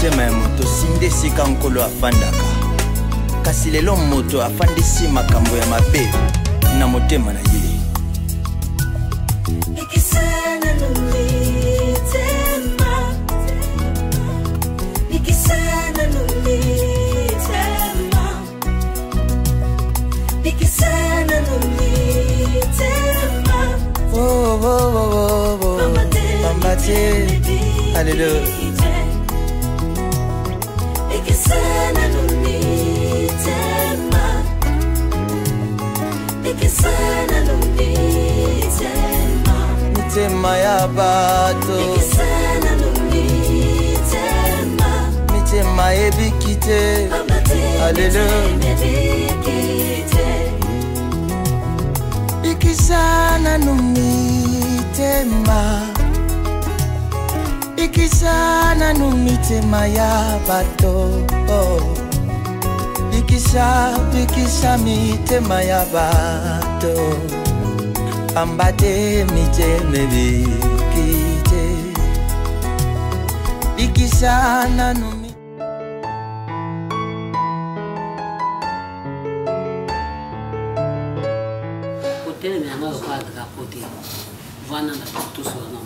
motema ya moto sinde sika nkolo afandaka kasi lelo moto afandisi makambo ya mabe na motema na ye Ikisana numitema Ikisana numitema Ikisana numitema Oh oh oh oh Mambate Hallelujah Ikisana numitema Ikisana numitema Mitema ya bato Ikisana numitema Mitema ebikite Hallelujah Ikisana numitema Ikisana numitema ya bato Ikisa mitema ya bato Ambate miteme bikite Ikisana numitema Hotel mais on a pas de capoter. Voilà la tout sur non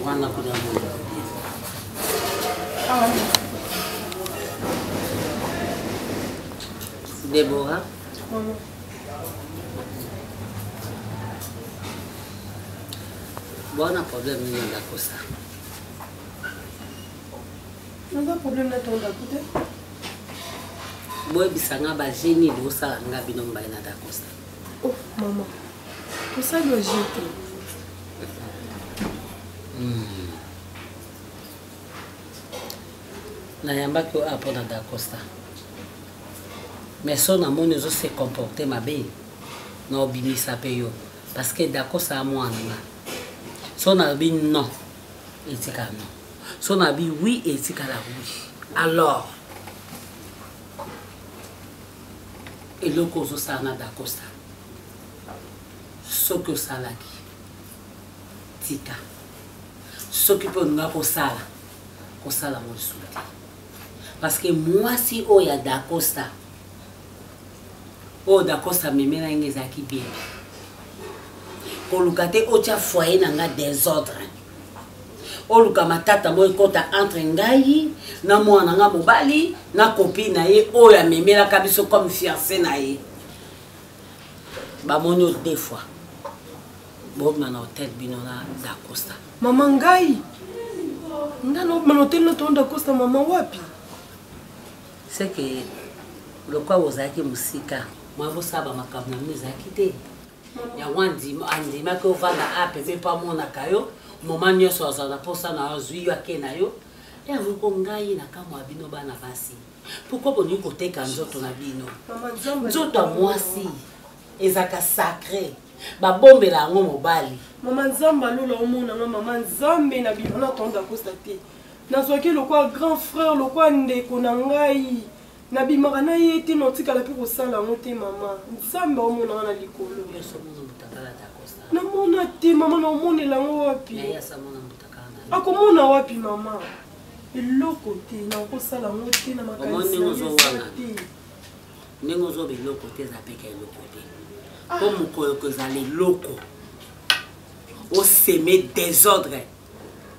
voilà pour la bonne. Déborah. Bon, on a problème dans la costa. On a un problème dans ton côté. Moi, bisanga ba génie do ça nga binomba na da costa. Oh, maman. Tout ça doit jeter. Na yamba ko apona da costa. Mais son amoni zo se comporter mabe. Na obimisa pe yo parce que da costa moi na. Son abi non. Etika non. Son abi oui etika la oui. Alors et le cause ça na da costa. Ce que ça la qui tika. Ce qui peut nous ko sala mo souti. Parce que moi si o ya da costa. O da costa me mena ngeza ki bien. Ko lukate o tia foyer na nga désordre. O luka matata mo ikota entre ngai na mwana nga mobali na copine na ye o ya memela kabiso comme fiancé na ye. Ba monyo deux fois. Bon na hôtel binona da costa. Maman ngai. Ngano na hôtel na ton da costa maman wapi? C'est que le quoi vous avez musika. Moi vous savez ma kabna mizaki te. Ya wandi andi ma ko va na ape me pa mona kayo. Moment nyoso za na posa na zui ya kena yo. Et vous kongai na kama bino bana basi. Pourquoi boni ko teka nzoto na bino? Maman nzambe. Nzoto mwasi. Ezaka sacré. Ba bombe la ngo mobali. Maman nzambe lola omona na maman nzambe na bino na ton da costa te. Na soki le quoi grand frère le quoi ndeko na ngai. Na bimaka na ye te notika la pe ko sala ngote maman. Nzambe omona na likolo. Yeso mono mutakala da costa. Na mona te maman na omona la ngo wapi? Ya sa mona mutakala. Akomona wapi maman? Eloko te na ko sala ngote na makanisi. Nengo zo be loko te za peka eloko te. Comme que ça les locaux au semer désordre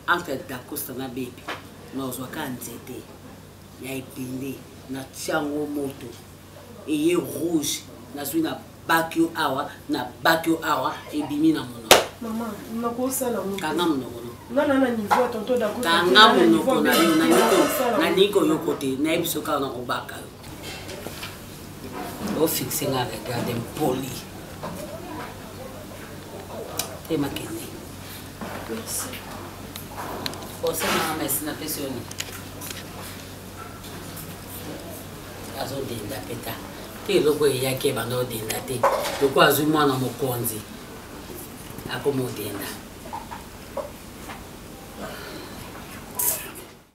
entre Dacosta na baby nous oka nzete ya ipinde na tiango moto et rouge na suina bakio awa et bimi na mono maman na ko sala ngote kanga mono na niveau tonto Dacosta kanga mono na niko yo côté na ebisoka na obaka au fixer na regarder poli. Et ma kende. Merci. Bon, c'est ma messe na pensioni. Azo denda peta. Te logo yake bando denda te. Loko azu mwana mokonzi. Ako mo denda.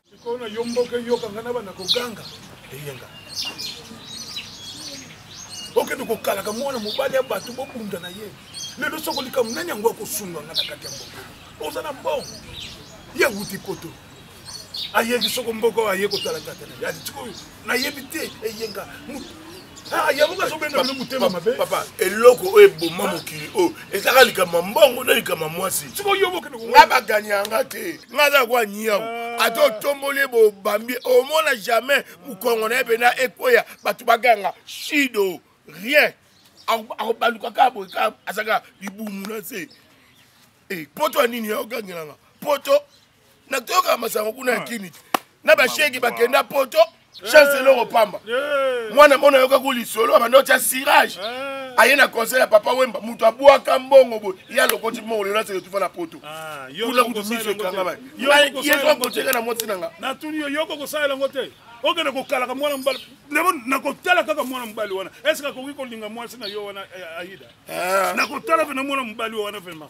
Sikona yomboke yoka ngana bana koganga. Eyenga. Oke ndiko kala ka mwana mobali abatu bobunda na ye. Lelo soko lika mnanya ngwa kusundwa ngana kati ya mboko. Ozana mbongo. Ya wuti koto. ayebi soko mboko aye kotala tata na yadi tiko na yebi te eyenga yamuka sobenda no mutema mabe papa eloko oyo eboma mokili o ezaka likama mbongo na likama mwasi tiko yoboke nga baganyanga te nga za kwa nyiao ata otomboli bobambi omona jamais mukongo na ebe na ekoya bato baganga shido rien akobaluka kaka boye kaka azaka libumu na se poto anini yaogangelanga poto nakotoyoka masango kuna ya kini na basheki bakenda poto chance eloko pamba mwana mona yoka kulisolo abanda otya sirage aye na conseil ya papa wemba mutu abwaka mbongo boye ya lokoti mbongo lelo aseke tufa na poto kuna kutu miso ekanga baye yeso akoteka na mwasi nanga natuni yo yoko kosalela yango te okende kokalaka mwana mobali nakotala kaka mwana mobali wana eske akoki kolinga mwasi na yo wana aida nakotala mpe na mwana mobali wana vraimen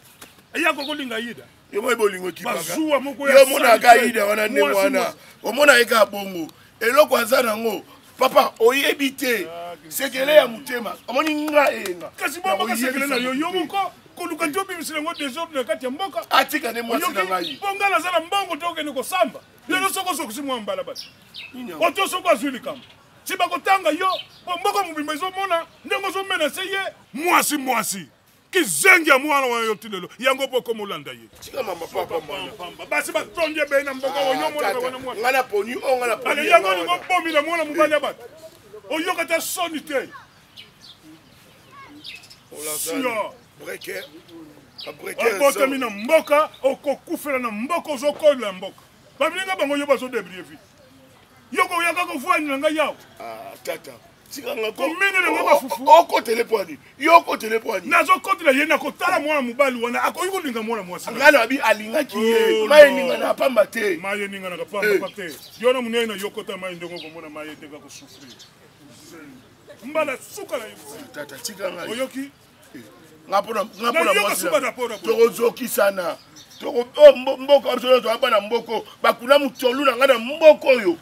eyako kolinga aida yomo bolingo kipaka bazuwa moko yo mona ka aida wana nde wana omona eka bongo eloko aza nango papa oyebi te sekele ya mutema omoni nga enga kasi bomaka sekele na yo yo moko koluka nti obimisila yango desordre na kati ya mboka atika ne mwasi na ngai bongala aza na mbongo te okende kosamba lelo soko osokosi mwa mbala bati oto soko azwi likambo si bakotanga yo mboka mobimba ezomona ndenge ozomenase ye mwasi kizengi ya mwana wana yo ti lelo yango mpo komolanda ye tika mama papa mwana basi batondi ebe na mboka oyo mona wana mwasi nga na poni o nga na poni ale yango ningo bomi na mwana mobali ya bato oyoka ta soni te breker abotami na mboka okokufela na mboka ozokolela mboka babilinga bango yo bazodebrie vi yoko oyaka kovwani na ngai yawo tata komini na ngai bafufu okotele pwani yo okotele pwani nazokotela ye na kotala mwana mobali wana akoki kolinga mwana mwasi nga na babi alingaki ye maye ningana apamba te maye ninganaka pamba te yo na munene na yokota maye ndenge okomona maye te kakosufrir mbala suka na yo tata tika ngai oyoki nga mpona mwasi tokozokisana mboka biso nyonso abana mboko bakuna mutolu na ngai na mboko oyo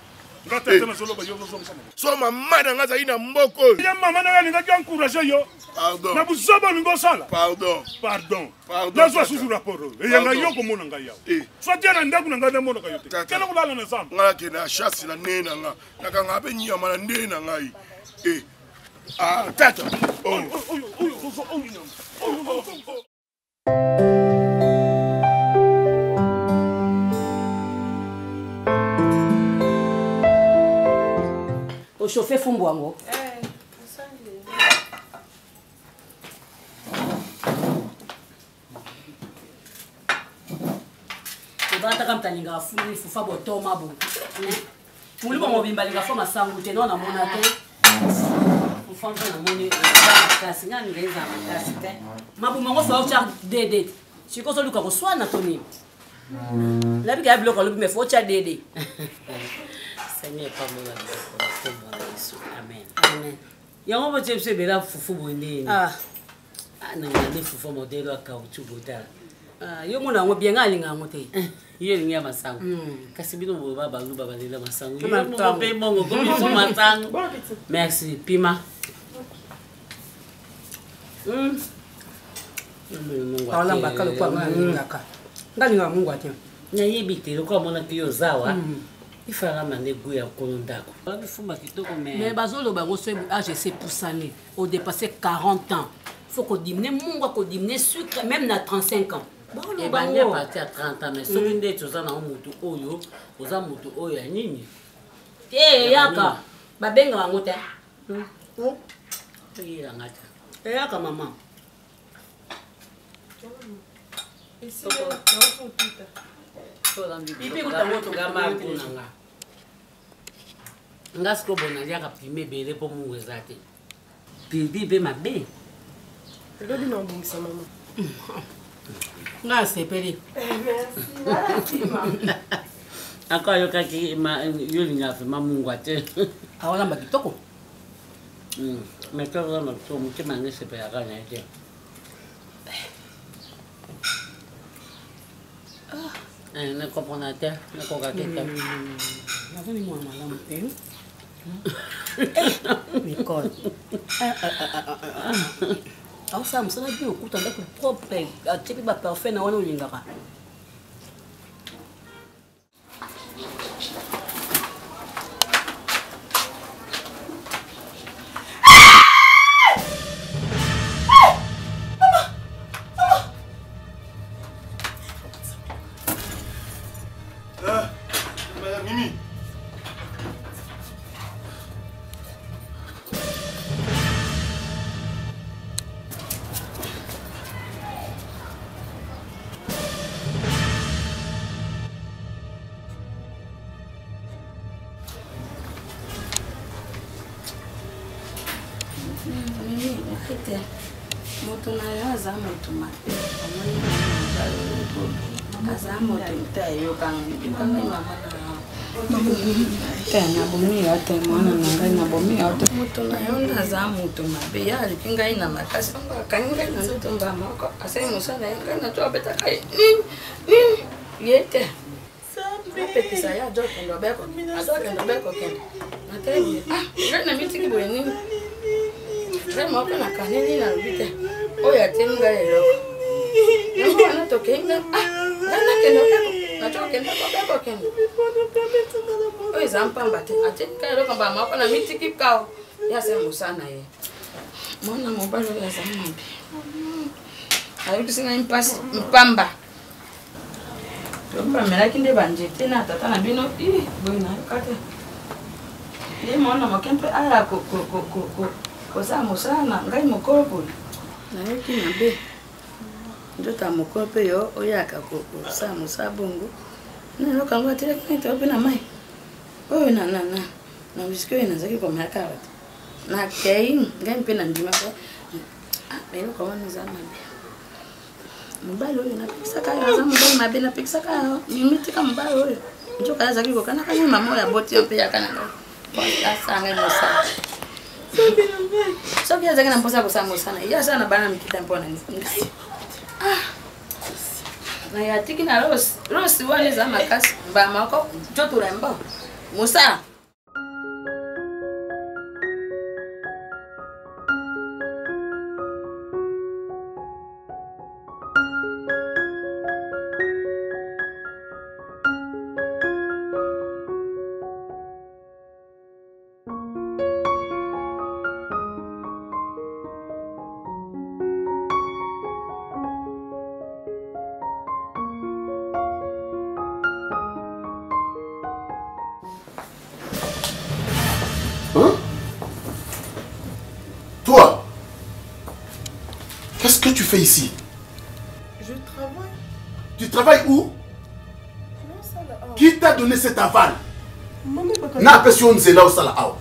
so mama na ngai azali na mboko oyo ye mama na ngai alingaki encourage yo na buzoba olingi osala pardon nazwa susu rapport oyo eyanga yo komona ngai yawo fatia na ndako na ngai namonaka yo te kende kolala na zamba ngai akende achase na nde na ngai nakanga ape nyama na nde na ngai tata ochauffe fumbu yango ebataka mtalingaka fulu fufa botoma bo mulimo mobimba alinga fo masangu te no namona te ufanza namoni makasi nga ninga eza makasi te mabuma ngo fa otya dede siko soluka koswana to nini labika ya biloko alobi me fo otya dede Seigneur pamola Yesu amen amen yango botie biso ebela fufu bonene nanga ne fufu modelo akauchu botala yo mona yango bien nga alinga yango te ye elingi ya masango kasi bino boba baluba balela masango yo mpe bongo komiso masango merci pima Alamba kalo kwa ngaka. Ngalinga mungu ate. Nayebi te lokola monaki yo zawa. Ifala mane goya kolondako. Bafuma kitoko mais bazolo bango so âge c'est poussane au dépasser 40 ans. Faut qu'on diminue mungu ko diminuer sucre même na 35 ans. Et bani à partir à 30 ans mais soki nde toza na mutu oyo, oza mutu oyo ya nini? Yaka. Babenga bango te. Yaka ngata. Yaka maman. Ici, on Pipi kutango gama kunanga. Ngasko bonaliaka pime bele po mungu ezate. Pipi be mabe. Elodi na mbongisa mama. Nga sepeli. Merci maman. Aka yoka ki yolinga fe mamungu ate. Awala mbakitoko. Metoka na to mutima ngese pe akanya ete. Ne comprends pas, ne comprends pas. Navani mwa malamu te. Nicole. Aw sa musana bi okuta ndako propre, atipi ba parfait na wana olingaka. moto na yo aza moto mabe aza moto tayokanga mama na bomi yo te mwana na ngai na bomi yo te moto na yo aza moto mabe ya aliki ngai na makasi akangi ngai na nzoto mba moko asali mosala ye ngai na to abetaka ye te apetisa ye adokende obeko kende nateli ngai na mitiki boye nini ngai moko na kaneli na lobi te oyo ateli ngai eloko yango wana tokei ngai ngai nakende obeko natokende obeko kende oyo eza mpamba te ateli ngai eloko mba moko na mitiki kao ye ase mosana ye mwana mobali oyo aza mabe ayokisi ngai mpasi mpamba topamelaki nde banjete na tata na bino boye nayoka te nde mwana moke mpe aya kosala mosala na ngai mokolo boye nayoki mabe nzoto ya mokolo mpe yo oyaka kosala mosala bongo nayoka yango ateleki ngai toyo mpe na mai oyo na bisiki oyo nazalaki komelaka awa te nakei ngai mpe na ndima mpe eloko wana eza mabe mobali oyo napekisaka yo aza mobali mabe napekisaka yo mimitika mobali oyo nzoka azalaki kokanaka ngai mama oyo aboti yo mpe yaka na ngai asala ngai mosala soki azalaki na mposa kosala mosala ye asala na bana mikita mpona ngai naye atiki na rosi wana eza makasi mbamako joturembo mosala Qu'est-ce que tu fais ici? Je travaille. Tu travailles où? Qui t'a donné cet aval? Na pession nzela osala awa.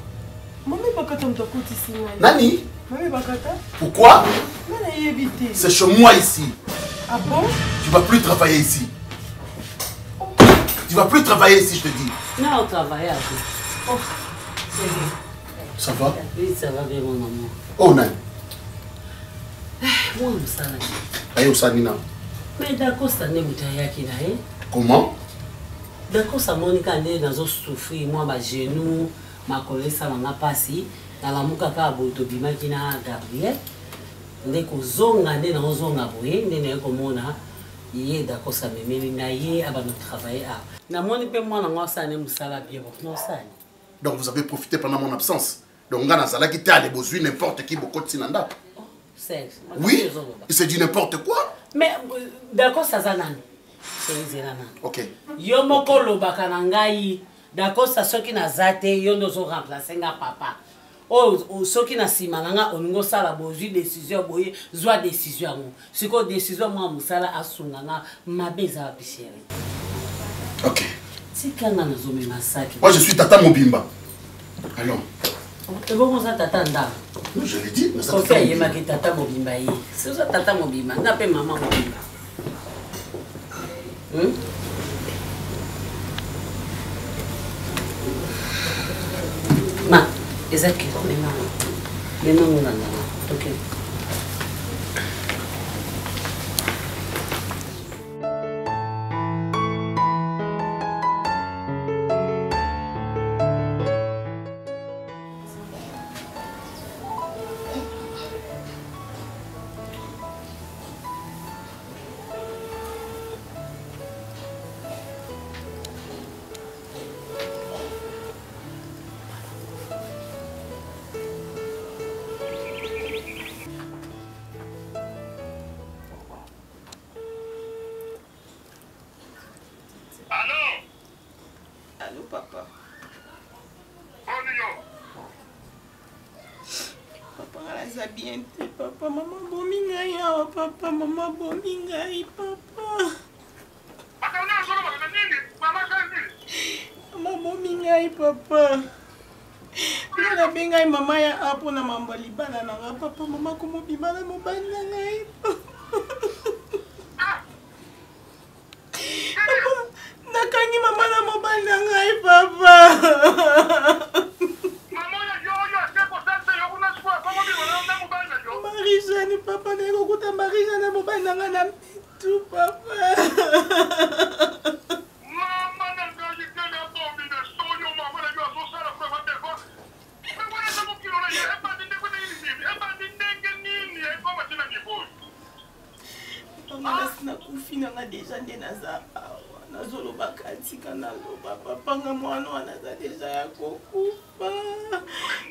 Nani? Pourquoi? C'est chez moi ici. Ah bon? Tu vas plus travailler ici. Tu vas plus travailler ici, je te dis. Non, on travaille à tout. Oh, c'est bien. Ça va? Oui, ça va bien, mon amour. Oh, Nani. Moi, je sais. Aïe, Osanina. Mais d'accord, ça n'est pas qui là. Comment? D'accord, ça Monica n'est dans un souffrir, moi, ma genou, ma collègue, ça m'a passé. Dans la moukaka, boto bima qui n'a Gabriel. Ndeko zonga né dans zonga boye, né comme on a. Yé d'accord, ça me met naïe, à nous travailler. Na moni pe moi, na ça n'est musala bien, non ça. Donc vous avez profité pendant mon absence. Donc on a ça là qui t'a les besoins n'importe qui beaucoup de sinanda. Oui, c'est du n'importe quoi. Mais d'accord, ça zanan. C'est zanan. Ok. Yo moko lobaka na ngai. D'accord, ça soki na zate yo ndozo remplacer nga papa. Oh, soki na sima nga oningo sala boji décision boye, zwa décision mo. Siko décision moi musala asunga nga mabeza bichere. Ok. Tikanga na zomi masaki. Moi je suis Tata Mobimba. Allons. Tu vois ça Tata Nda. Je l'ai dit, mais ça fait yema ki Tata Mobimba yi. C'est ça Tata Mobimba, na pe maman Mobimba. Ma, ezaki maintenant on a OK. na bengai mama ya apo na mambo libala na nga papa mama ko mobima na mobali na ngai. Nakangi mama na mobali na ngai papa. Marie-Jeanne papa na kokuta Marie-Jeanne na mobali na ngai na mitu papa. Nakufi nanga deja nde naza awa nazoloba katika naloba papa nga mwana wana aza deja ya kokufa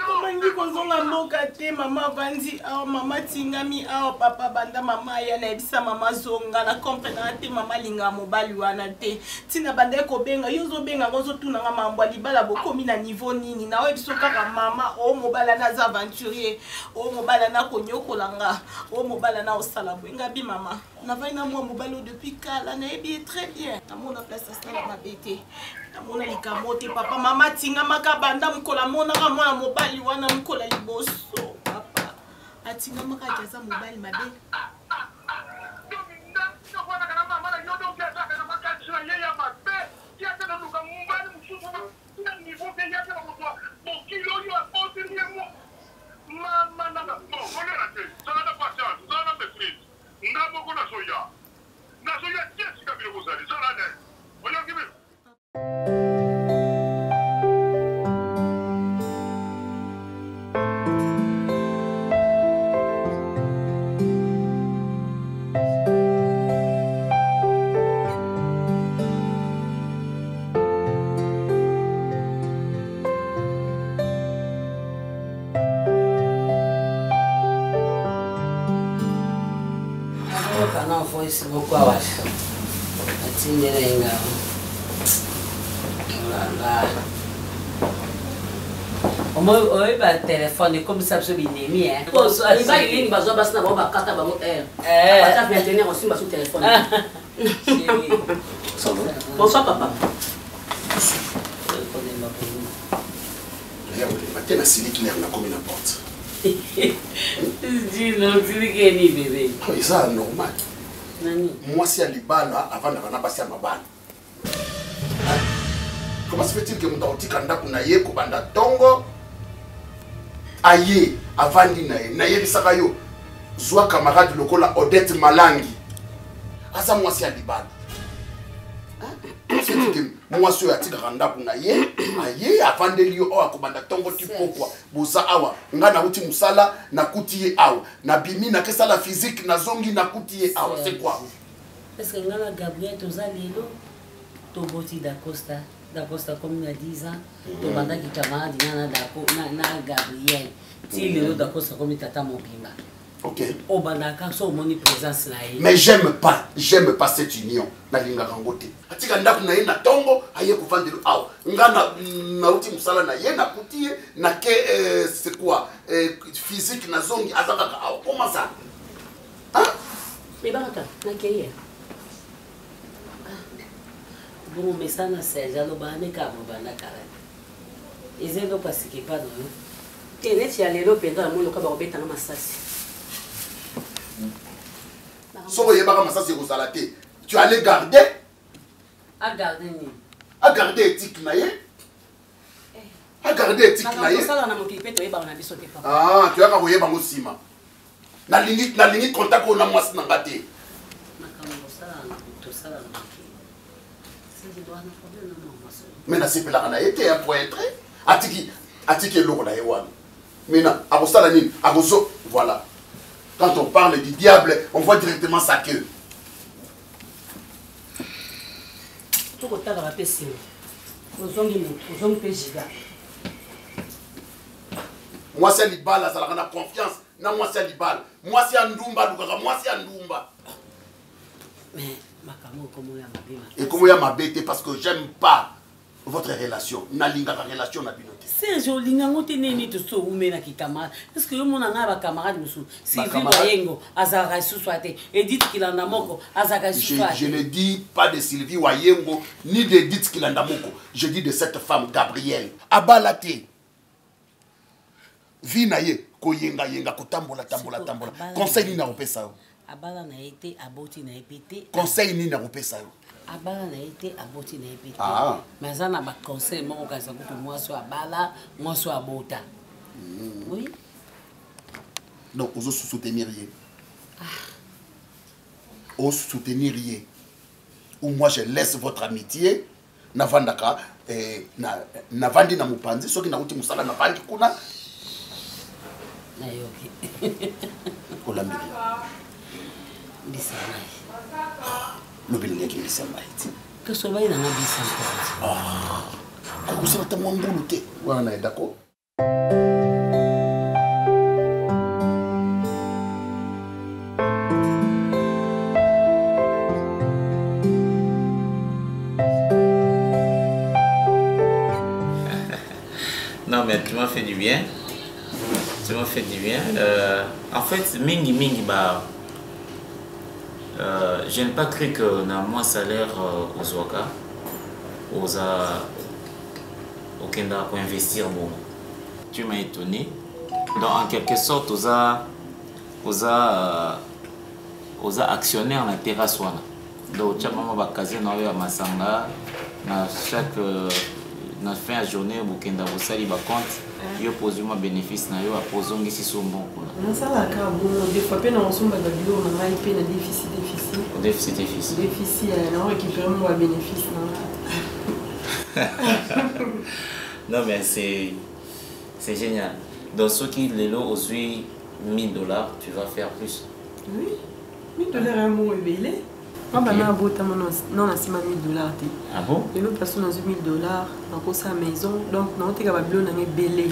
komangi kozonga mboka te mama vandi awa mama tingami awa papa banda mama ya nayebisa mama zonga na comprendre te mama linga mobali wana te ntina banda ekobenga yo ozobenga ozotunanga mambo ya libala bokomi na niveau nini nawe biso kaka mama o mobala naza aventurier o mobala nakonyokolanga o mobala na osala bwenga bi mama navai na mwa mobali depuis kala nayebi très bien namona place asala mabe te namona likamo te papa mama atingamaka banda mkola monaka mwana mobali wana mkola liboso papa atingamaka ati aza mobali mabe Voice beaucoup à wash. Atine lenga. Voilà. Oi ba téléphone comme ça sur binemi hein. Poso ali ba ligne bazo basna ba kata ba Ba maintenir aussi ba sur téléphone. Bonsoir papa. Matin la Sili qui n'a comme une porte. Dis non, dis que ni bébé. C'est ça normal. Moi si à Libala avant d'avoir passé à ma balle. Comment se fait-il que mon tauti kanda kuna ye ko banda tongo aye avandi na ye bisaka yo zwa camarade lokola Odette Malangi asa moi si à Libala. Moi si atika kanda kuna ye aye avandi yo o akobanda tongo tipokwa bosa awa ngana uti musala na kutiye awa na bimi na kesala physique na zongi na kutiye awa c'est quoi? Est-ce que ngana Gabriel toza lelo to boti d'Acosta comme il a 10 ans to banda ki camarade na Gabriel ti lelo d'Acosta comme tata mobimba. OK. O banda ka so moni présence na ye. Mais j'aime pas cette union na linga kangote. Atika ndaku na ye na tongo aye ko vandelo awa ngana na uti musala na ye na kutiye na ke c'est quoi physique na zongi azaka awa comment ça? Hein? Mais baraka na keye. Bon mais ça na Serge alobane ka bobana kala. Ezelo pasiki pas non. Tene ti alelo penda mo loka ba obeta na masasi. Soko yebaka masasi ko salate. Tu allais garder? A garder ni. A garder éthique na ye? A garder éthique na ye? Ça na mokipe to yeba na biso te papa. Ah, tu as ka yeba ngo sima. Na lingi contact ko na mwasi na ngate. Mais na sepela na été un point très atiki loko na yewan. Maintenant, à ça la nine, à voilà. Quand on parle du diable, on voit directement sa queue. Tout le temps va passer. Aux moi c'est Libala, ça la confiance. Non, moi c'est Libala. Moi c'est Ndumba, moi c'est Ndumba. Mais et comment il y a ma bête parce que j'aime pas votre relation. Nalinga la relation na binote. C'est joli ngote neni to so umena ki camarade. Est-ce que yo mona nga ba camarade musu? Sylvie Wayengo azara suswate. Edith Kilanda moko azara suswate. Je ne dis pas de Sylvie Wayengo ni d'Edith Kilanda moko. Je dis de cette femme Gabrielle. Abalate. vie na ye koyenga yenga kotambola tambola tambola conseil nini nakopesa yo abala na été aboti na epete conseil nini nakopesa yo abala na été aboti na epete Ah. mais ça na ba conseil moko kaza kutu mwaso abala mwaso abota oui donc ozo soutenir ye ozo soutenir ye ou moi je laisse votre amitié navandaka navandi na mopanzi soki nauti mosala navandi kuna nayoki olambeli bisamai lobeli yaki bisamai ti kasobai nanga bisamai akosala ta mwa mbulu te wana na edako Non, mais tu m'as fait du bien. Tu m'as fait du bien. En fait, mingi, bah, je n'ai pas cru que dans mon salaire aux Ouaka, au Kenda, pour investir bon. Tu m'as étonné. Donc, en quelque sorte, aux actionnaires dans la terrasse. Donc, tu as maman bakazé dans le Masanga, dans chaque na fin de journée bokenda bosali ba compte yo poser moi bénéfice na yo apozongi si so bon kuna na sala ka bon des fois pe na osomba ba bilo na ngai pe na déficit na récupérer mon bénéfice na non mais c'est génial donc ceux qui les lots aujourd'hui $1000 tu vas faire plus oui $1000 un bon éveillé okay. Na bota non na sima $1000 te ah bon les autres personnes dans $1000 na ko sa maison donc na oteka ba bilo na ngai belé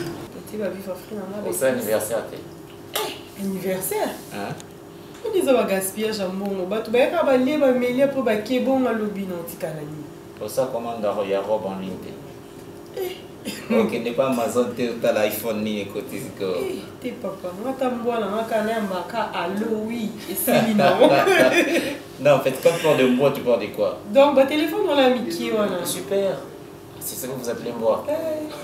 te ba vivre frère na ba c'est anniversaire te anniversaire hein on disait ba gaspillage mbongo bato ba ka ba leba melia po ba kebo na lobi na tikala ni pour ça commande ya robe en ligne donc il n'est pas Amazon t'as l'iPhone ni côté t'es papa moi t'amboa na kana maka allo oui et c'est non non en fait quand tu parles de moi tu parles de quoi donc ba téléphone dans la Mickey voilà super c'est ça que vous appelez moi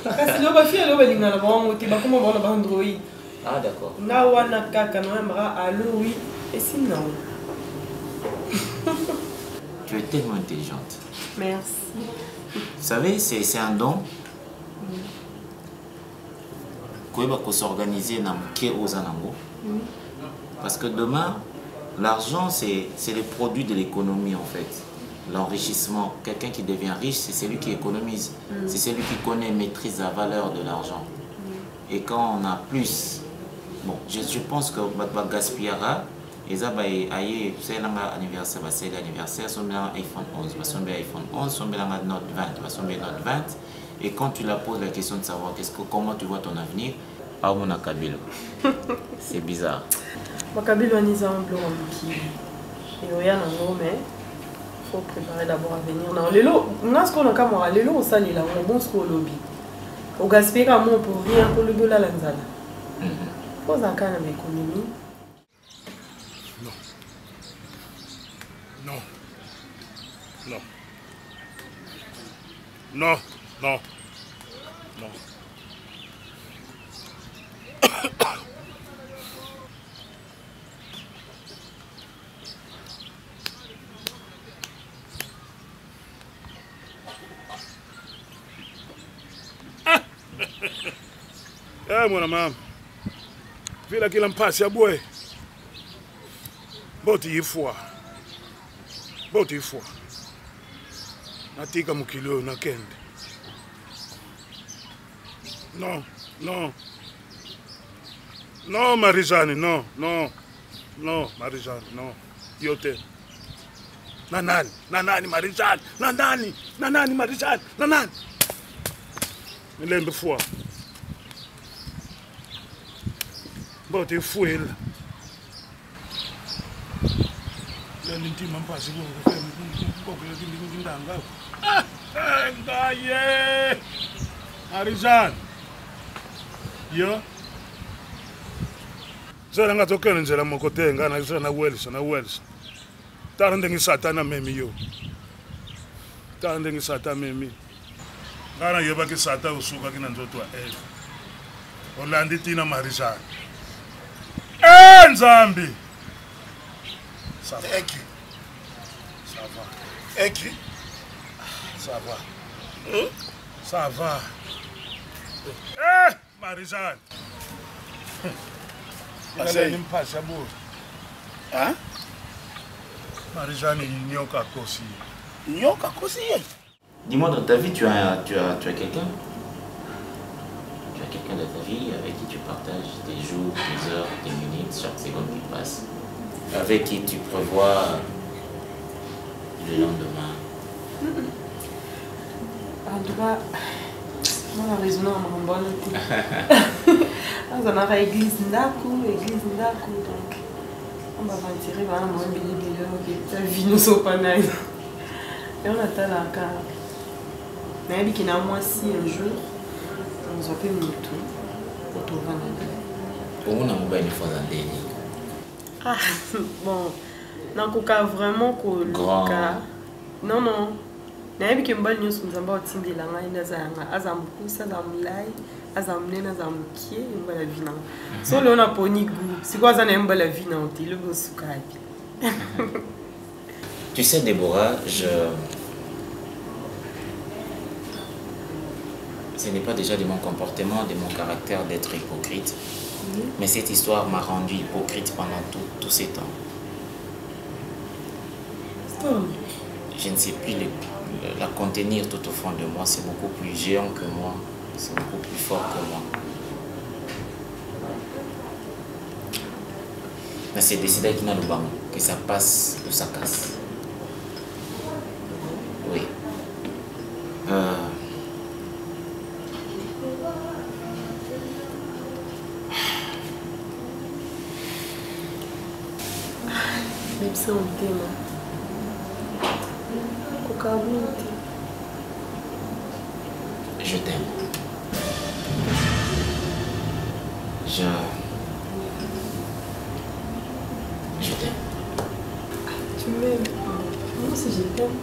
parce que là fille là balinga na bon tu ba comment bon Android ah d'accord na wana kaka na maka allo oui et c'est non tu es tellement intelligente merci vous savez c'est un don qu'on s'organiser dans parce que demain l'argent c'est le produit de l'économie en fait l'enrichissement quelqu'un qui devient riche c'est celui qui économise c'est celui qui connaît et maîtrise la valeur de l'argent et quand on a plus bon je pense que gaspillera et ça c'est l'anniversaire c'est l'anniversaire son iPhone 11 son iPhone 11 son Note 20 son Note 20 et quand tu la poses la question de savoir comment tu vois ton avenir, c'est bizarre. Makabilo ni za mblo mki. Et ya na ngome. Faut préparer d'abord à venir. Non, lelo, on ce qu'on a kamera lelo on sali là, on bon ce qu'on lobby. Au gaspiller à mon pour rien pour le dollar la nzala. Faut ça kana économie. Non. Mwana mama vila kila mpasi ya bwe boti ifwa natika mukilo na kende non Marijane non Marijane non yote nanani Marijane nanani Marijane nanani milembe fwa bote fuela lani ntima mpasi ngindanga ngaye Marijane yo zara ngatokene nzela mokotenga na zana welsa tarande ngisatana memi yo tarande ngisata memi ngana yeba ke sata usuka kina nzoto wa olandi tina Marie-Jeanne. Eh Nzambi. Ça va. Un cri. Ça va. Un cri. Ça va. Ça va. Eh Marie-Jeanne. Asai. Hein? Marie-Jeanne nyoka kosi. Nyoka kosi. Dis-moi, dans ta vie, tu as quelqu'un? Tu as quelqu'un de ta vie avec qui tu partages tes jours, tes heures, tes minutes, chaque seconde qui passe, avec qui tu prévois le lendemain? En tout cas, moi, la raison, on m'a bonne. On a l'église Ndaku, donc on va retirer vraiment mon billet, ça vit nous au panay. Et on attend la carte. Mais il y a moi si un jour, on nous appelle Moutou pour trouver un On a une fois dans le Ah, bon, non, vraiment grand. Non, non. Il y a une bonne news pour nous avoir dit que nous avons Tu sais, Déborah, ce n'est pas déjà de mon comportement, de mon caractère d'être hypocrite, mais cette histoire m'a rendu hypocrite pendant tous ces temps. Je ne sais plus la contenir tout au fond de moi, c'est beaucoup plus géant que moi, c'est beaucoup plus fort que moi. Mais c'est décidé qu'il y a le banc, que ça passe ou ça casse. Oui. Je t'aime. Je t'aime. Tu m'aimes? Moi aussi je t'aime.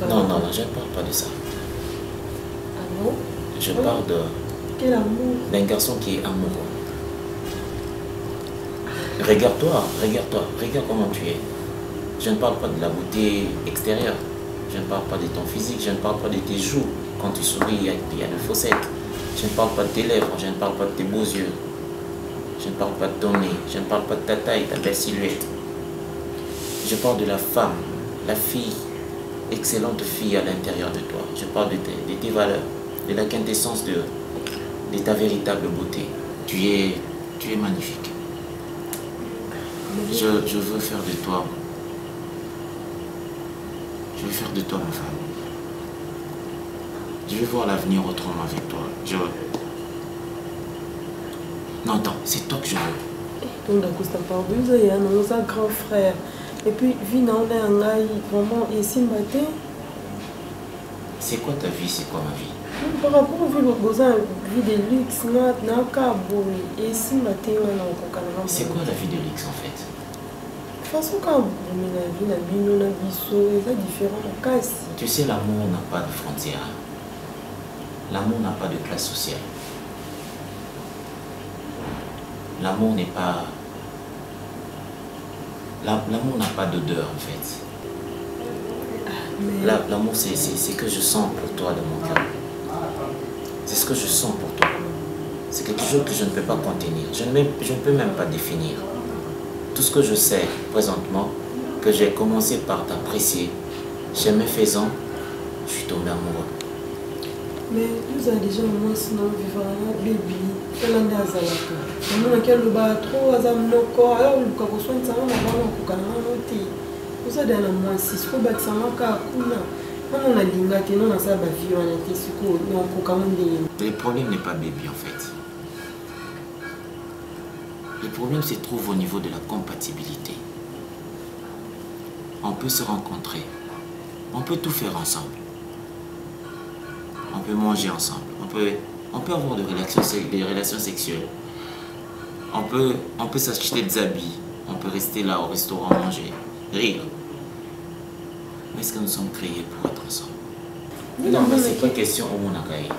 Non, je ne parle pas de ça. Ah bon? Je parle de... Quel amour? D'un garçon qui est amoureux. Regarde-toi, regarde comment tu es. Je ne parle pas de la beauté extérieure. Je ne parle pas de ton physique, je ne parle pas de tes joues. Quand tu souris, il y a de fossettes. Je ne parle pas de tes lèvres, je ne parle pas de tes beaux yeux. Je ne parle pas de ton nez, je ne parle pas de ta taille, ta belle silhouette. Je parle de la femme, la fille, excellente fille à l'intérieur de toi. Je parle de tes valeurs, de la quintessence de ta véritable beauté. Tu es magnifique. Je veux faire de toi. Je veux faire de toi ma femme. Je veux voir l'avenir autrement avec toi. Non, attends, c'est toi que je veux. Donc, il y a un grand frère. Et puis, vraiment, c'est quoi ta vie, c'est quoi ma vie? Par rapport à vie de luxe, c'est quoi la vie de luxe en fait? Tu sais, l'amour n'a pas de frontières. L'amour n'a pas de classe sociale. L'amour n'est pas... L'amour n'a pas d'odeur en fait. L'amour, c'est ce que je sens pour toi de mon cœur. C'est ce que je sens pour toi. C'est quelque chose que je ne peux pas contenir. Je ne peux même pas définir. Tout ce que je sais présentement, que j'ai commencé par t'apprécier, chemin faisant, je suis tombé amoureux. Mais nous avons déjà moins sinon vivre un bébé. Elle en a zalaka. Nous avons trop azamnoko. Alors nous avons besoin de ça. Nous avons noté. Nous avons dans moins 6. Faut battre ça maka kuna. On a l'ingate. Non, on a ça va vivre en été. Le problème n'est pas bébé en fait. Le problème se trouve au niveau de la compatibilité. On peut se rencontrer. On peut tout faire ensemble. On peut manger ensemble. On peut avoir des relations sexuelles. On peut s'acheter des habits. On peut rester là au restaurant manger, rire. Mais est-ce que nous sommes créés pour être ensemble? Non, mais c'est pas question au Monacaï.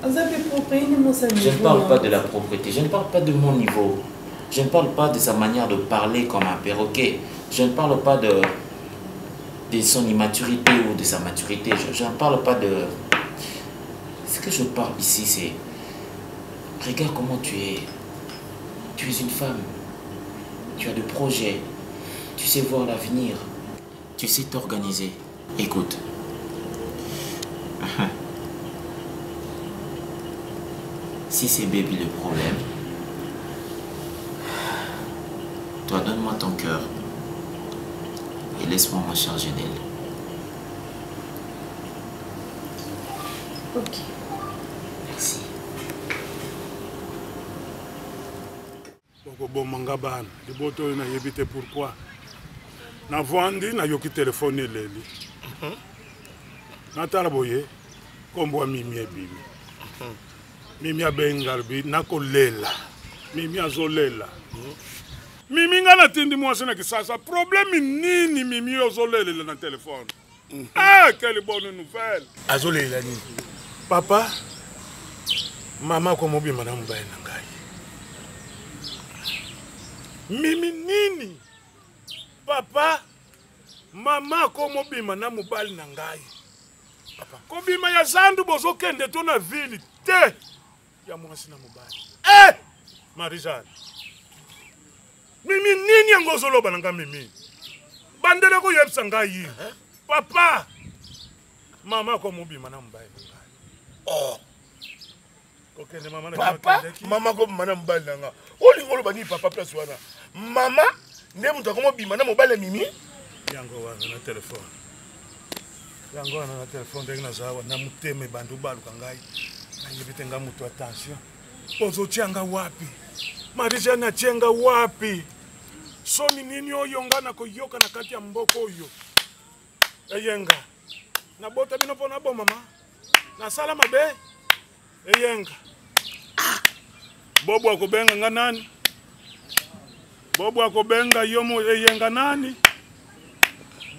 Je ne parle pas de la propreté, je ne parle pas de mon niveau. Je ne parle pas de sa manière de parler comme un perroquet. Je ne parle pas de son immaturité ou de sa maturité. Je ne parle pas de... Ce que je parle ici, c'est... Regarde comment tu es. Tu es une femme. Tu as des projets. Tu sais voir l'avenir. Tu sais t'organiser. Écoute. Si c'est baby le problème, toi donne-moi ton cœur et laisse-moi me charger d'elle. Ok. Merci. Bon mangabana, de boto na yebite pourquoi. Na vandi na yoki téléphone leli. Na taraboye kombo mimi ebimi. Mimi abengarbi nakolela. Mimi azolela. Mimi ngana tindi mwasi na kisasa. Problème nini mimi ozolela na téléphone? Ah, quelle bonne nouvelle. Azolela nini? Papa, mama ko mobi madame baye na ngai. Mimi nini? Papa, mama ko mobima na mobali na ngai. Papa, ko bima ya zandu bozo kende to na ville te. Ya mwasi na mobali. Marijane. Mimi nini yango zoloba na ngai mimi? Bandele ko yebsa ngai. Papa, mama ko mobima na mobali na ngai. Oh. Okay, mama na papa, mama ko mana mobali na ngai. Oli ngolo bani papa place wana. Mama, ne mutu ko mobima na mobali mimi? Yango wana na telefone. Yango wana na telefone ndenge zawa na muteme bandu balu kangai. Na yebite nga mutu attention. Ozo tianga wapi? Marisha na tianga wapi? Soni nini oyo ngana ko yoka na kati ya mboko oyo. Eyenga. Na bota bino pona bo mama. Na sala mabe. Eyenga. Bobo akobenga nga nani? Bobo akobenga yomo eyenga nani?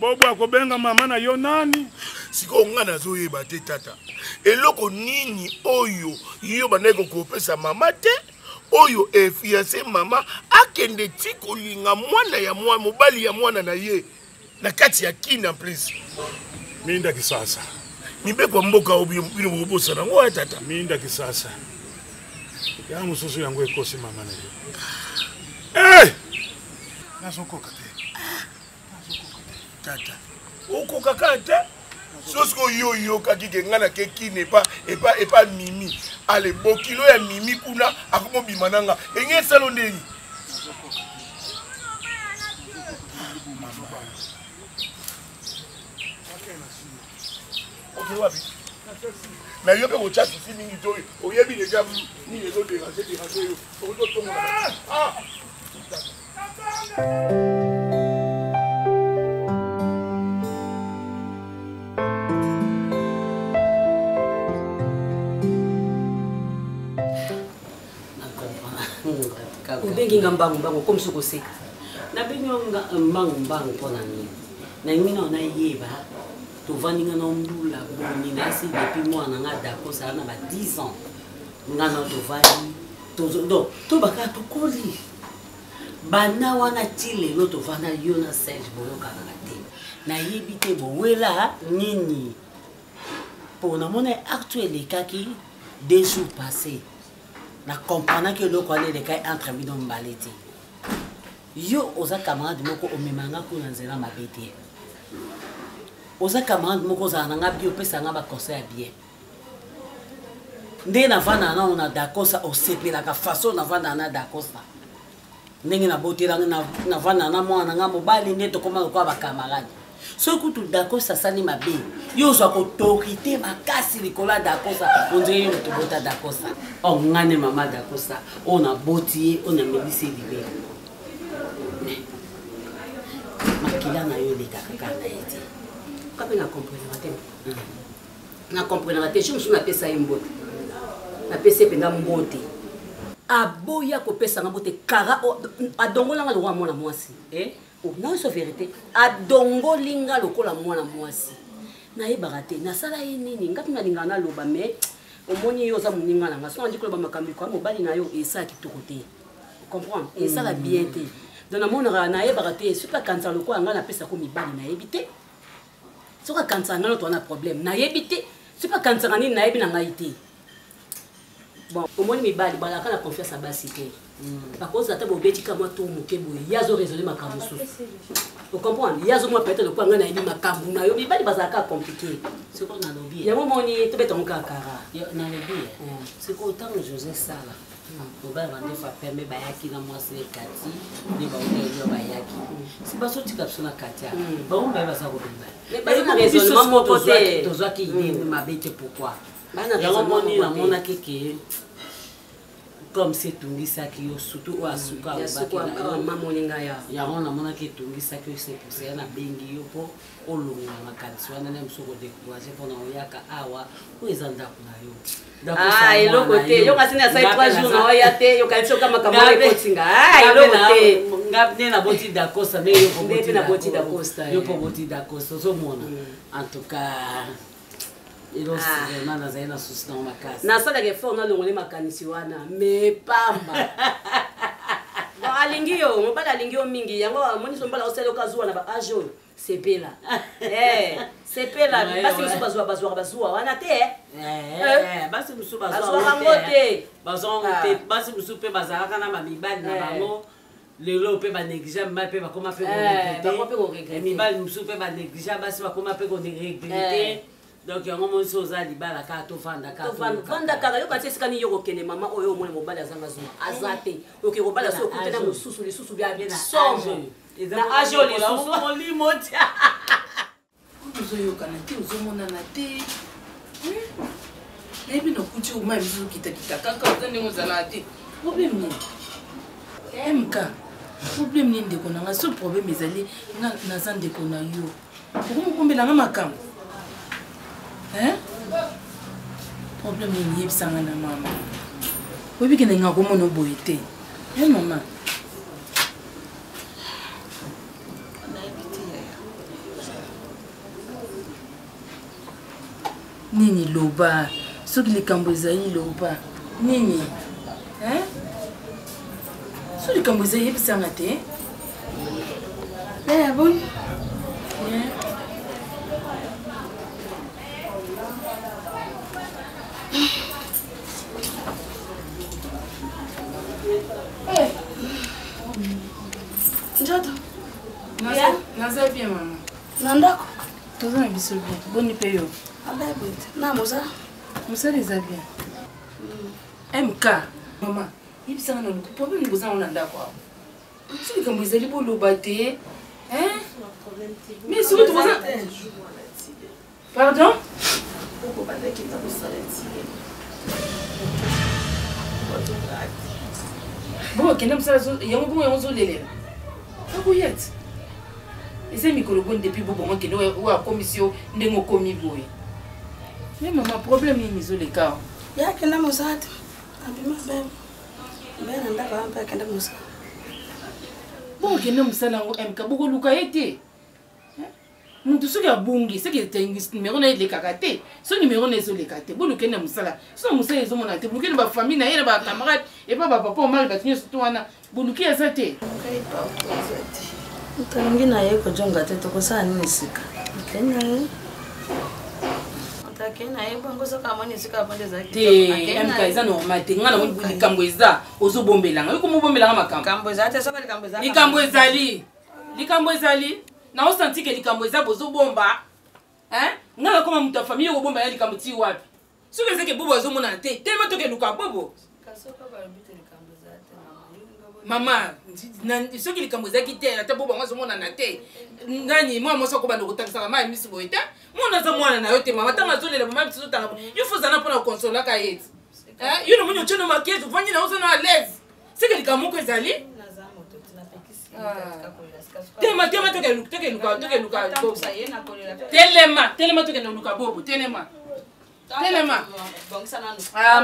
Bobo akobenga mama na yo nani? Siko ngana zoyeba te tata. Eloko nini oyo yo baneko kopesa mama te? Oyo fiancé mama akende tikolinga mwana ya mwana mobali ya mwana na ye. Na kati ya kina please. Minda kisasa. Nibe kwa mboka obi bino bobosa na ngwa tata. Minda kisasa. Ya mususu yangu ekosi mama na yo. Nazokoka te. Tata. Oko kakate? Sosko yo kaki ngana ke kine epa mimi. Ale bokilo ya mimi kuna akomo bimananga. Enge salo ndeni. Okay wapi? Na yo pe mocha sisi mingi to oyebi deja ni les autres déranger yo. Ozo tongo na. Ubengi mbangu comme ce que c'est. Na benyo mbangu pona ni. Na ngina na yeba. To vaninga na ndula boni na si depuis moi na ngada ko ça na ba 10 ans. Ngana to vani to baka to koli. Bana wana tile lo to vana yo na Serge Boloka na te. Na yebite bo wela nini. Pour na mona actuel kaki 2 jours passés. Na comprendre que le collègue de kai entre mi don baleti. Yo oza camarade moko omemanga ko na nzela mabete. Oza camarade moko za nanga bio pesa nga ba conseil bien. Ndé na vana na on a dakosa o sepe la ka façon na vana na dakosa. Ndenge na botela na vana na mwana nga mobali ndeto koma ko ba camarade. So kutu dakosa sani mabe. Yo zo ko autorité makasi likola dakosa onzeye yo to bota dakosa. O ngane mama dakosa on a botié on a melisi libe. Makila na yo le kaka na yeti. Kape na comprendre matin. Na comprendre matin je me suis pesa imbote. Na pesa penga mbote. Aboya ko pesa mbote kara adongola nga lo mwana mwasi. Non, c'est vérité. Adongo linga lokola mwana mwasi. Na yebaka te. Na sala ye nini? Ngapi na lingana loba mais omoni yo za moninga nanga so andi koloba makambo kwa mobali na yo esa kitoko te comprendre esa la bien te donc namonaka nayebaka te soki akanisa lokola ngai napesa ko mibali nayebi te soki akanisaka ngai noto wana problème nayebi te soki akanisaka nini nayebi na ngai te bon omoni mibali balaka na confiance ya basi te bakozala ata bobetika mwa to moke boye ye azoresole makambo mosusu ocomprendre ye azomwa peut-être lokola ngai nayebi makambo na yo mibali bazalaka compliqué sikoyo nalobi yango moni tobetango kakara nalobi sikoyo ntango josé sala mobali bandefa perme bayaki na mwasi ekati nde baoyo bayaki si basotika biso na katia baombaye baza kobemba moko te tozwaki ide mabe te pourquoi yango moni namonaki ke comme c'est tungisaki yo surtout o asuka mamoninga yango namonaki etungisaki yo c'est pour ça na bengi yo mpo olonga makanisi wana na mosu kodécourage mpona oyaka awa oyo eza ndako na yo eloko te yo ngasini asali 3 jours na oya te yokanisi oka makambo ekotinga eloko te nga nde na boti dacosta nde yo na boti dacosta yo mpo boti dacosta ozomona en tout cas nasalaka effort nalongole makanisi wana me pamba alingi yo mobali alingi yo mingi yango amoni so mbala osala okazuwa na baage oyo sepela sepela basi mosusu bazwaka wana te basi mosusu bazwakango te basi mosusu mpe bazalaka na bamibali na bango lelo mpe banéglige mibali mpe bakoma mpe mibali mosusu mpe banéglige basi bakoma mpe koregrete donc yango mosi oza libala kaka tovanda kaka yo kati esika nini yo kokende mama oyo omoni mobali azanga zuwa aza te oke kobala so okutana mosusu lisusu bya somo na age oyo lisusu molimo tia ozoyokana te ozomonana te nayebi nokuti oma biso okitakita kaka oza ndenge ozalaka te problème nini mk problème nini ndeko nanga so problème ezali nga naza ndeko na yo okomokombelanga makambo problème nini yebisanga na mama oyebi kende nga komona oboye te mama nini loba soki likambo ezali loba nini so likambo ezali yebisanga te boni Njoto. Naza bien mama. Nandako. Toza na biso bien. Boni pe yo. Ala bete. Na musa. Musa les a bien. MK. Mama, ibisanga na luku. Problème ni bozana na ndako awo. Si likambo ezali boloba te. Mais si vous trouvez pardon? Bon, kende musala yango bongo yango zolelela. Akuyet. Ese mikolo bon depuis bongo kende wa commission ndengo komi boye. Mais maman problème ni zoleka. Ya kende musata. Abima bebe. Bena ndaka ampa kende musata. Bon kende musala ngo MK boko luka ete. Muntu soki abungi soki numéro na elekaka te so numéro na ezoleka te bolukende mosala so mosala ezomona te bolukende bafamille na ye na bacamarade epa bapapa omali bato nyonso to wana boluki eza te otalingi na ye kojonga te tokosala nini sika te mk eza normal te nga namoni likambo eza ozobombelanga yo komobombelanga makambo likambo ezali na osanti ke likambo eza bozobomba nga nakoma moto ya famille okobomba ya likambo ti wapi soki ezeke bobo azomona te telema toke luka bobo mama soki likambo ezaki te ata bobo yango azomonana te nani mwana mwasi akobanda kotakisaka mai misi boye te mwana aza mwana na yo te mama ntango azolela mama biso tanga yo fozana mpona kokonsolaka ye ti yo namoni otyono makiese ofangi na ozo na alaise soki likambo moko ezali Telema toke luka telema toke luka bobo telema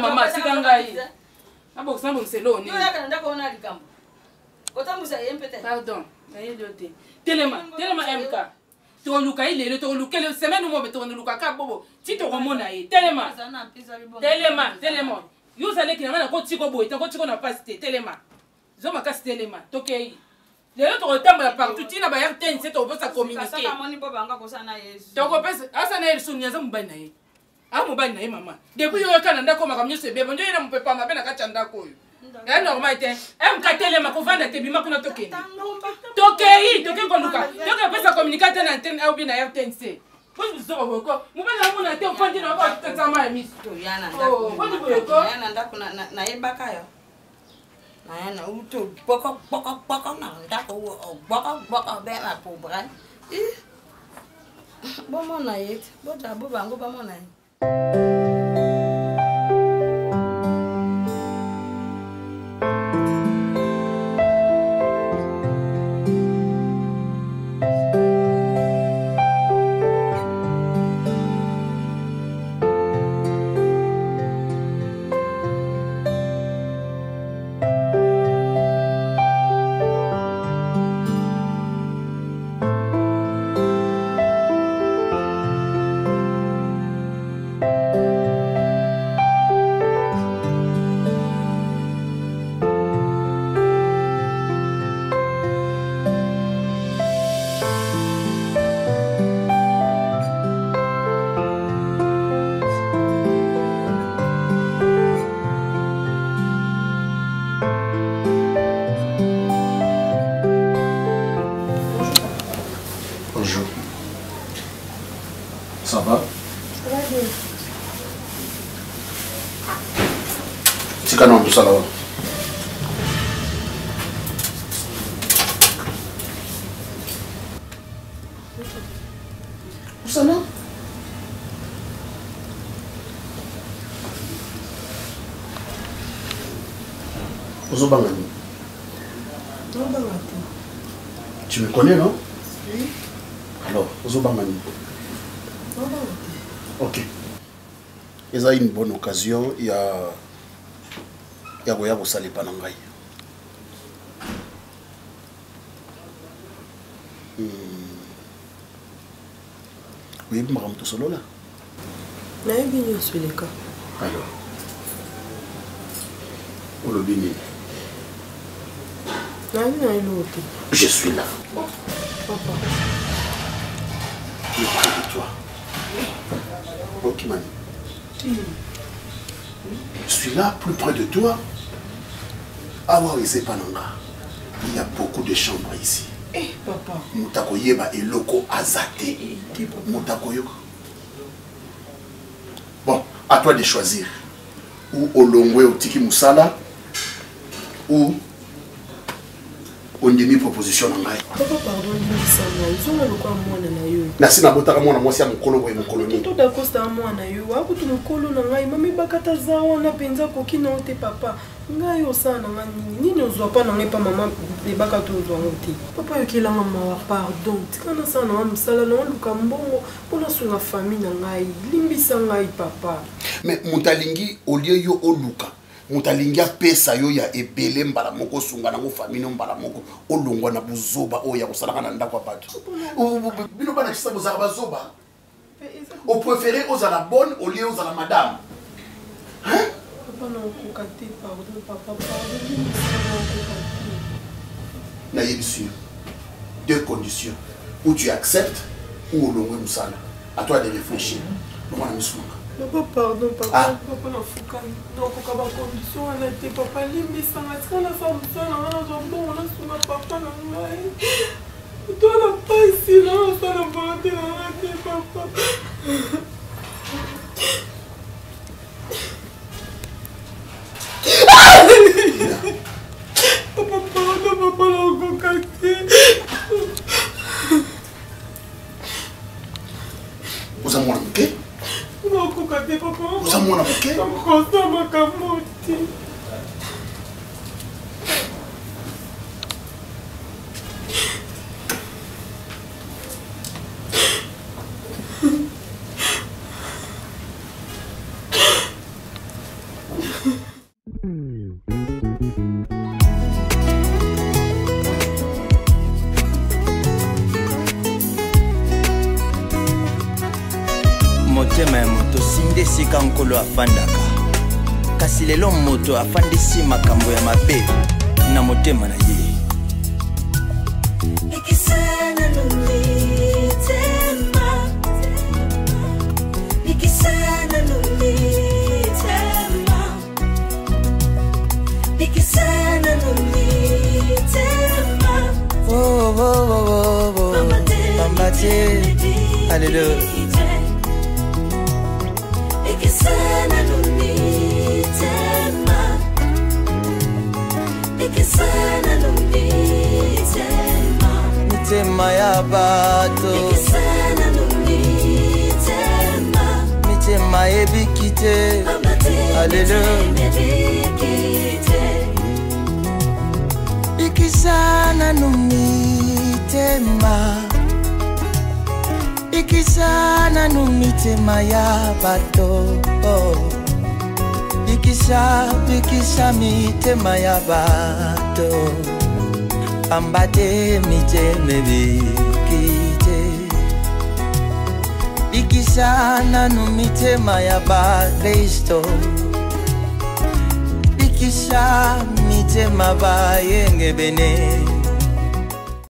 mama sika ngai abokisa mbokiselo ni pardon nayeli yo te telema MK toluka ile toluka le semaine mo betoluka ka bobo ti to komona ye telema yo zale ki na ko tiko boy ko tiko na pasite telema zo makasi telema tokei lelo to retambola partout tina ba yarten c'est to posa communiquer saka moni bo banga ko sana Yesu to ko pesa asa na Yesu nyaza mubani na ye mubani na ye mama depuis yo kana ndako makamnyo sebe bonjo ina mpepa mabe na kachanda ko yo ya normal te mkatelema kovanda te bima kuna tokeni tokei ko luka toke pesa communiquer na antenne au bien na RTNC ko bizoro boko mubana mona te ofandi na ba tetsama ya miso yana ndako na yebaka yo na uto poko na ndako boko be la pobra bo mona yet bo jabo bango ba mona Ça va? Ça va bien. C'est quand même tout ça là. Où ça là? Ozobangani. Tu me connais, non? Oui. Alors, Ozobangani. Ok. Et ça une bonne occasion, il y a Goya Bosale Panangai. Oui, je suis tout solo là. Je suis bien sur les cas. Alors, on le bénit. Je suis là. Papa. Je suis près de toi. Ok, Mani. Je suis là, plus près de toi. Ah ouais, c'est pas non. Il y a beaucoup de chambres ici. Eh, papa. Moutakoyeba et Loko Azate. Moutakoyo. Bon, à toi de choisir. Ou Olongwe ou Tiki Moussala. Ou on demi proposition nangai. Papa, pardon, ils ont le quoi moi na yo. Nasi na botaka mwana mwasi ya mukolo boye mukoloni. Tout d'acosta mwana yo. Akutu mukolo nangai mami bakata zawa na penza kokina ote papa. Ngai osana ngani nini ozwa pa nangai pa mama de bakato ozwa ote. Papa yo kila mama pardon. Tikana sana wa msala na luka mbongo pona sunga famille nangai. Limbisa ngai papa. Mais mutalingi au lieu yo oluka. Mutalingia pesa yo ya ebele mbala moko sunga na famille mbala moko olongwa na buzoba oya kosala kana ndako patu. Bino bana kisa bozala bazoba. Au préféré aux à la bonne au lieu aux à la madame. Hein? Papa non kokate pardon papa pardon. Naïe sûr. Deux conditions. Ou tu acceptes ou olongwe musala. À toi de réfléchir. Comment on a Papa, pardon, papa. Ah. Papa, non, donc, on a condition, on a été papa, limite, ça m'a dit, on a fait ça, on a bon, on a souvent papa, on a toi, on n'a pas ici, là, on a bandé, on a été papa. Papa, pardon, papa, on a cocaté. Vous avez mon bouquet? Vous avez cocaté, papa. Vous avez mon bouquet? Vous avez mon bouquet? motema ya moto sinde esika nkolo afandaka kasi lelo moto afandisi makambo ya mabe na motema na ye. Ikisana numitema, ikisana numitema, ikisana numitema. Oh oh oh oh oh, Pambate, hallelujah. Ikisana numitema, ikisana numitema, mitema ya bato, ikisana numitema, mitema ebikite, hallelujah. Ikisana numitema, ikisana numitema ya bato, ikisa mitema ya bato, Pambate miteme bikite, ikisana numitema ya ba Kristo, ikisa mitema ba yenge bene.